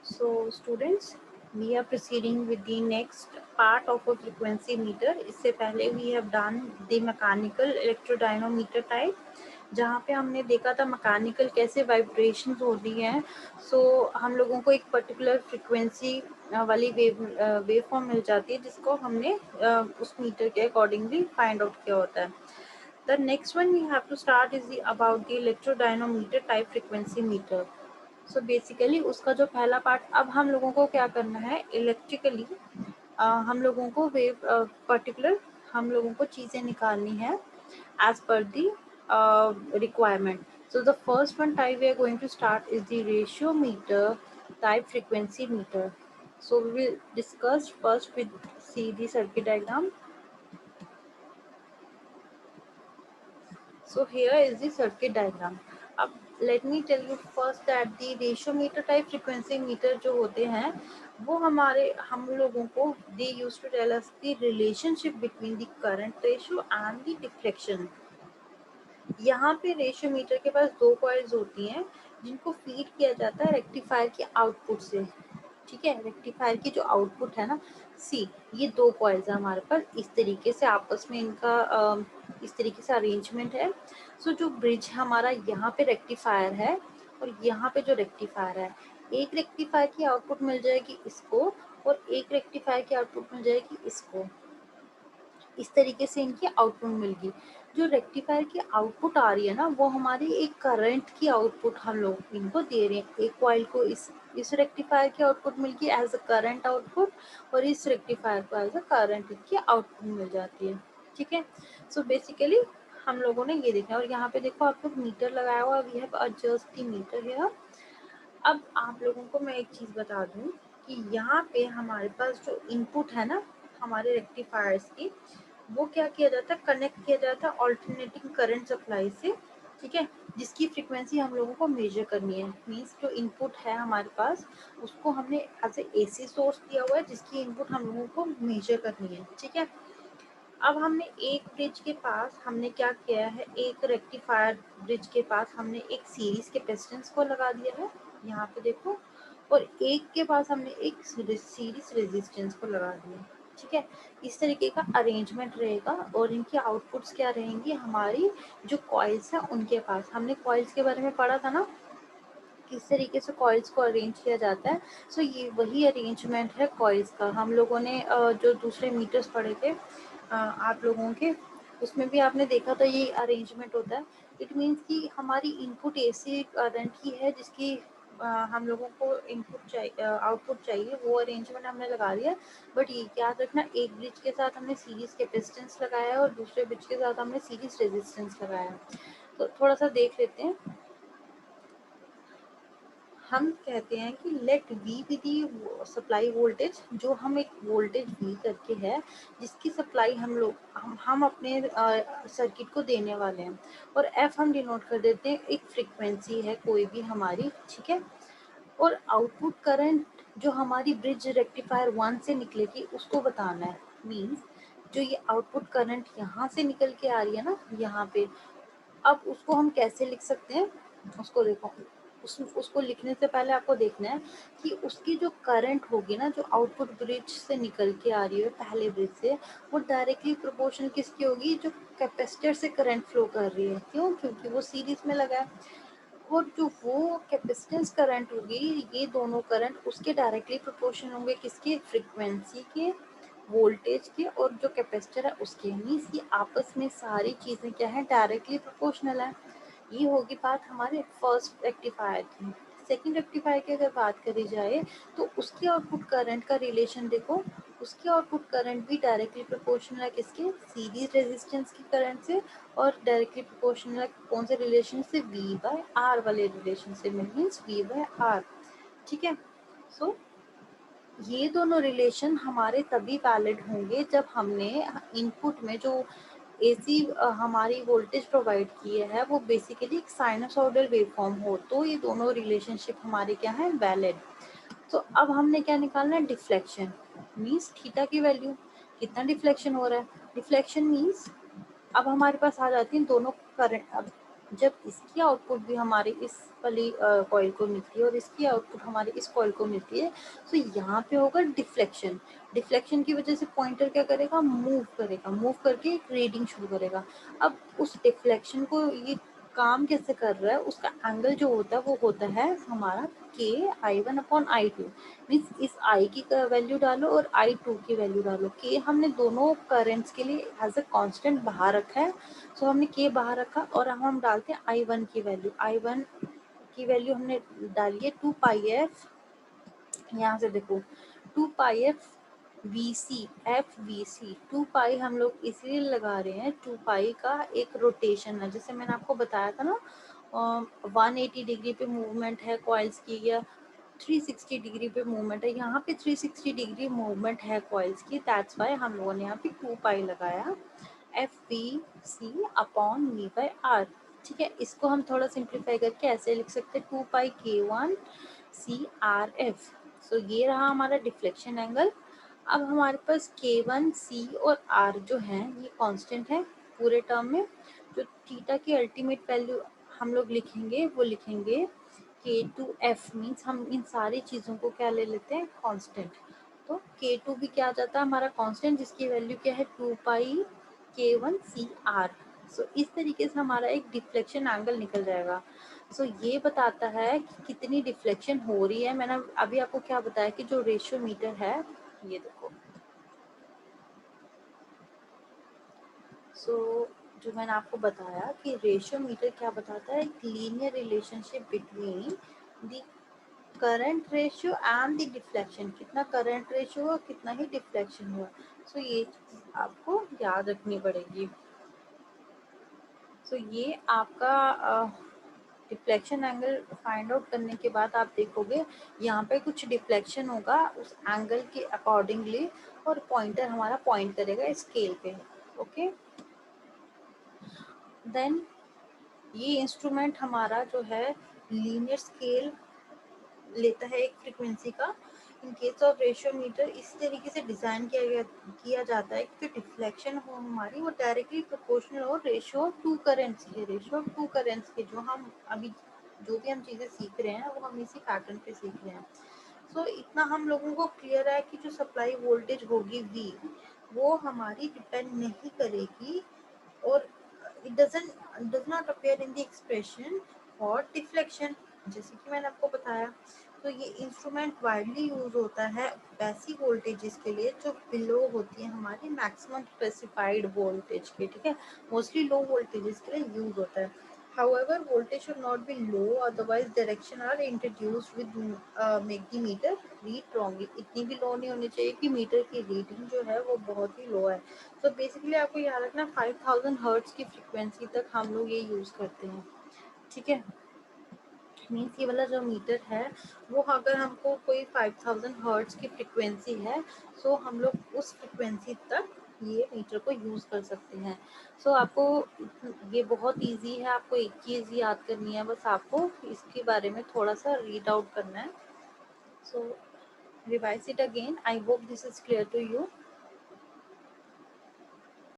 So students, we are proceeding with the next part of a frequency meter. इससे पहले we have done the mechanical electrodynamometer type, जहाँ पे हमने देखा था मैकेनिकल कैसे वाइब्रेशंस हो रही हैं. सो हम लोगों को एक पर्टिकुलर फ्रिक्वेंसी वाली वेव फॉर्म मिल जाती है जिसको हमने उस मीटर के अकॉर्डिंगली फाइंड आउट किया होता है. The next one we have to start is about the electrodynamometer type frequency meter. So basically उसका जो पहला पार्ट, अब हम लोगों को क्या करना है इलेक्ट्रिकली, हम लोगों को वेव पर्टिकुलर हम लोगों को चीज़ें निकालनी है as per the requirement. So the first one type we are going to start is the ratio meter type frequency meter. So we will discuss first with see the circuit diagram. So here is the circuit diagram. अब let me tell you first that the ratio meter type frequency meter जो होते हैं वो हम लोगों को they used to tell us the relationship between the current ratio and the deflection. यहाँ पे रेशियो मीटर के पास दो कॉइल्स होती हैं जिनको फीड किया जाता है रेक्टिफायर के आउटपुट से. ठीक है, रेक्टिफायर की जो आउटपुट है ना, सी ये दो कॉइल्स है हमारे पास. इस तरीके से आपस में इनका इस तरीके से अरेंजमेंट है. सो जो ब्रिज हमारा यहाँ पे रेक्टिफायर है और यहाँ पे जो रेक्टिफायर है, एक रेक्टिफायर की आउटपुट मिल जाएगी इसको और एक रेक्टिफायर की आउटपुट मिल जाएगी इसको. इस तरीके से इनकी आउटपुट मिलेगी. जो रेक्टिफायर की आउटपुट आ रही है ना वो हमारी एक करंट की आउटपुट हम लोग इनको दे रहे हैं. एक कॉइल को इस रेक्टिफायर की आउटपुट मिलगी एज अ करंट आउटपुट और इस रेक्टिफायर को एज अ करंट की आउटपुट मिल जाती है. ठीक है, सो बेसिकली हम लोगों ने ये देखा. और यहाँ पे देखो आप लोग मीटर लगाया हुआ, we have adjust the meter here. अब आप लोगों को मैं एक चीज बता दूं कि यहाँ पे हमारे पास जो इनपुट है ना हमारे रेक्टिफायर्स की, वो क्या किया जाता है, कनेक्ट किया जाता है ऑल्टरनेटिंग करंट सप्लाई से. ठीक है, जिसकी फ्रीक्वेंसी हम लोगों को मेजर करनी है. मींस जो इनपुट है हमारे पास उसको हमने एज ए एसी सोर्स दिया हुआ है जिसकी इनपुट हम लोगों को मेजर करनी है. ठीक है, अब हमने एक ब्रिज के पास हमने क्या किया है, एक रेक्टिफायर ब्रिज के पास हमने एक सीरीज कैपेसिटेंस को लगा दिया है यहाँ पे देखो, और एक के पास हमने एक सीरीज रेजिस्टेंस को लगा दिया. ठीक है, इस तरीके का अरेंजमेंट रहेगा. और इनकी आउटपुट्स क्या रहेंगी, हमारी जो कॉइल्स है उनके पास. हमने कॉइल्स के बारे में पढ़ा था ना किस तरीके से कॉइल्स को अरेंज किया जाता है. सो ये वही अरेंजमेंट है कॉइल्स का. हम लोगों ने जो दूसरे मीटर्स पढ़े थे आप लोगों के, उसमें भी आपने देखा था ये अरेंजमेंट होता है. इट मीन्स कि हमारी इनपुट एसी करंट की है जिसकी हम लोगों को इनपुट चाहिए आउटपुट चाहिए, वो अरेंजमेंट हमने लगा दिया. बट ये याद रखना एक ब्रिज के साथ हमने सीरीज कैपेसिटेंस लगाया है और दूसरे ब्रिज के साथ हमने सीरीज रेजिस्टेंस लगाया है. तो थोड़ा सा देख लेते हैं. हम कहते हैं कि let we be the supply voltage, जो हम एक वोल्टेज वी करके है जिसकी सप्लाई हम अपने सर्किट को देने वाले हैं. और एफ हम डिनोट कर देते हैं, एक फ्रीक्वेंसी है कोई भी हमारी. ठीक है, और आउटपुट करंट जो हमारी ब्रिज रेक्टिफायर 1 से निकलेगी उसको बताना है. मींस जो ये आउटपुट करंट यहाँ से निकल के आ रही है ना यहाँ पे, अब उसको हम कैसे लिख सकते हैं उसको देखो. उसको लिखने से पहले आपको देखना है कि उसकी जो करंट होगी ना जो आउटपुट ब्रिज से निकल के आ रही है पहले ब्रिज से, वो डायरेक्टली प्रोपोर्शनल किसकी होगी, जो कैपेसिटर से करंट फ्लो कर रही है. क्यों, क्योंकि वो सीरीज में लगा है. और जो वो कैपेसिटेंस करंट होगी, ये दोनों करंट उसके डायरेक्टली प्रोपोर्शनल होंगे किसके, फ्रीक्वेंसी के, वोल्टेज के, और जो कैपेसिटर है उसके. मीन्स ये आपस में सारी चीजें क्या है, डायरेक्टली प्रोपोर्शनल है. ये होगी बात हमारे फर्स्ट रेक्टिफायर की. सेकंड रेक्टिफायर की अगर बात करी जाए तो उसकी आउटपुट करंट का रिलेशन देखो, उसकी आउटपुट करंट भी डायरेक्टली प्रोपोर्शनल है किसके, सीरीज रेजिस्टेंस की करंट से. और डायरेक्टली प्रोपोर्शनल है कौन से रिलेशन से, V बाय R वाले रिलेशन से, मीन्स V बाय R. ठीक है, सो ये दोनों रिलेशन हमारे तभी वैलिड होंगे जब हमने इनपुट में जो एसी हमारी वोल्टेज प्रोवाइड किए है वो बेसिकली एक साइनसॉइडल वेवफॉर्म हो, तो ये दोनों रिलेशनशिप हमारे क्या है, वैलिड. तो अब हमने क्या निकालना है, डिफ्लेक्शन. मीन्स थीटा की वैल्यू, कितना डिफ्लेक्शन हो रहा है. डिफ्लेक्शन मीन्स अब हमारे पास आ जाती है दोनों करंट. अब जब इसकी आउटपुट भी हमारे इस वाली कॉइल को मिलती है और इसकी आउटपुट हमारे इस कॉइल को मिलती है, तो यहाँ पे होगा डिफ्लेक्शन। डिफ्लेक्शन की वजह से पॉइंटर क्या करेगा, मूव करेगा, मूव करके एक रीडिंग शुरू करेगा। अब उस डिफ्लेक्शन को ये काम कैसे कर रहा है, उसका एंगल जो होता है वो होता है हमारा k I1/I2। मीन्स इस I की वैल्यू डालो और I2 की वैल्यू डालो। k हमने दोनों करेंट्स के लिए एज अ कांस्टेंट बाहर रखा है, सो हमने k बाहर रखा और अब हम डालते हैं I1 की वैल्यू। I1 की वैल्यू हमने डाली है 2πf, यहाँ से देखो 2πf FVC। 2π हम लोग इसलिए लगा रहे हैं, 2π का एक रोटेशन है, जैसे मैंने आपको बताया था ना 180 डिग्री पे मूवमेंट है कॉइल्स की, या 360 डिग्री पे मूवमेंट है, यहाँ पे 360 डिग्री मूवमेंट है कॉइल्स की, दैट्स वाई हम लोगों ने यहाँ पे 2π लगाया, FVC/V/R। ठीक है, इसको हम थोड़ा सिंप्लीफाई करके ऐसे लिख सकते हैं 2πk1CRF। सो ये रहा हमारा डिफ्लेक्शन एंगल। अब हमारे पास k1C और R जो हैं ये कांस्टेंट है पूरे टर्म में। जो थीटा की अल्टीमेट वैल्यू हम लोग लिखेंगे वो लिखेंगे k2F। मीन्स हम इन सारी चीज़ों को क्या ले लेते हैं, कांस्टेंट। तो k2 भी क्या आ जाता है हमारा कांस्टेंट, जिसकी वैल्यू क्या है 2πk1CR। सो इस तरीके से हमारा एक डिफ्लेक्शन एंगल निकल जाएगा। सो ये बताता है कि कितनी डिफ्लेक्शन हो रही है। मैंने अभी आपको क्या बताया कि जो रेशियो मीटर है, ये देखो। जो मैंने आपको बताया कि रेशियो मीटर क्या बताता है, एक linear relationship between the current ratio and the deflection. कितना करंट रेशियो हुआ, कितना ही डिफ्लेक्शन हुआ। सो ये चीज आपको याद रखनी पड़ेगी। सो ये आपका डिफ्लेक्शन एंगल फाइंड आउट करने के बाद आप देखोगे यहाँ पे कुछ डिफ्लेक्शन होगा उस एंगल के अकॉर्डिंगली, और पॉइंटर हमारा पॉइंट करेगा स्केल पे। ओके, देन ये इंस्ट्रूमेंट हमारा जो है लीनियर स्केल लेता है एक फ्रीक्वेंसी का। In case of ratio meter इस तरीके से डिजाइन किया जाता है कि डिफ्लेक्शन हो हमारी वो डायरेक्टली प्रोपोर्शनल हो रेशियो ऑफ टू करेंट्स के, रेशियो ऑफ टू करेंट्स के। जो हम अभी जो भी हम चीजें सीख रहे हैं वो हम इसी पैटर्न पे सीख रहे हैं। सो इतना हम लोगों को क्लियर है कि जो सप्लाई वोल्टेज होगी V, वो हमारी डिपेंड नहीं करेगी, और it does not appear in the expression for deflection, जैसे कि मैंने आपको बताया। तो ये इंस्ट्रूमेंट वाइडली यूज होता है वैसी वोल्टेजेस के लिए जो बिलो होती है हमारी मैक्सिमम स्पेसिफाइड वोल्टेज के। ठीक है, मोस्टली लो वोल्टेजेस के लिए यूज होता है। However, voltage should not be low, otherwise direction are introduced with make the meter read wrongly। इतनी भी लो नहीं होनी चाहिए कि मीटर की रीडिंग जो है वो बहुत ही लो है। तो बेसिकली आपको याद रखना 5000 हर्ट्ज की फ्रीक्वेंसी तक हम लोग ये यूज करते हैं। ठीक है, मीन्स ये वाला जो मीटर है वो अगर हमको कोई 5000 हर्ट्ज की फ्रीक्वेंसी है, सो हम लोग उस फ्रीक्वेंसी तक ये मीटर को यूज कर सकते हैं। सो आपको ये बहुत इजी है, आपको एक चीज याद करनी है, बस आपको इसके बारे में थोड़ा सा रीड आउट करना है। So revise it again, I hope this is clear to you.